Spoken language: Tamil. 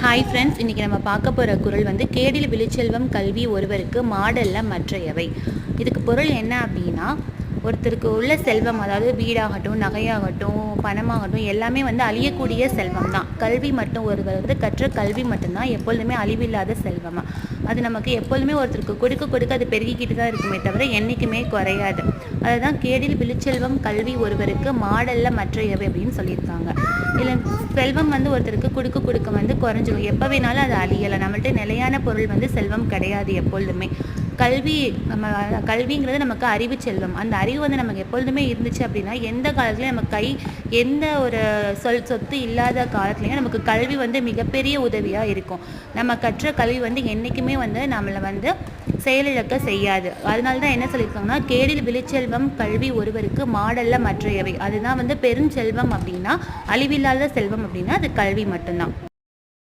ஹாய் ஃப்ரெண்ட்ஸ், இன்றைக்கி நம்ம பார்க்க போகிற குறள் வந்து கேடில் விழுச்செல்வம் கல்வி ஒருவருக்கு மாடல்ல மற்றையவை. இதுக்கு பொருள் என்ன அப்படின்னா, ஒருத்தருக்கு உள்ள செல்வம், அதாவது வீடாகட்டும், நகையாகட்டும், பணமாகட்டும், எல்லாமே வந்து அழியக்கூடிய செல்வம் தான். கல்வி மட்டும் ஒருவர் வந்து கற்ற கல்வி மட்டும்தான் எப்பொழுதுமே அழிவில்லாத செல்வமாக. அது நமக்கு எப்பொழுதுமே ஒருத்தருக்கு கொடுக்க கொடுக்க அது பெருகிக்கிட்டு தான் இருக்குமே தவிர என்றைக்குமே குறையாது. அதுதான் கேடில் விழுச்செல்வம் கல்வி ஒருவருக்கு மாடல்ல மற்றையவை அப்படின்னு சொல்லியிருக்காங்க. இல்லை, செல்வம் வந்து ஒருத்தருக்கு கொடுக்க கொடுக்க வந்து குறைஞ்சிடும். எப்போ வேணாலும் அது அழியலை. நம்மள்ட்ட நிலையான பொருள் வந்து செல்வம் கிடையாது எப்பொழுதுமே. கல்விங்கிறது நமக்கு அறிவு செல்வம். அந்த அறிவு வந்து நமக்கு எப்பொழுதுமே இருந்துச்சு அப்படின்னா, எந்த காலத்துலையும் நம்ம எந்த ஒரு சொத்து இல்லாத காலத்துலையும் நமக்கு கல்வி வந்து மிகப்பெரிய உதவியாக இருக்கும். நம்ம கற்ற கல்வி வந்து என்றைக்குமே வந்து நம்மளை வந்து செயலிழக்க செய்யாது. அதனால தான் என்ன சொல்லியிருக்காங்கன்னா, கேடில் விழுச்செல்வம் கல்வி ஒருவருக்கு மாடல்ல மற்றையவை. அதுதான் வந்து பெருஞ்செல்வம் அப்படின்னா, அழிவில்லாத செல்வம் அப்படின்னா அது கல்வி மட்டும்தான்.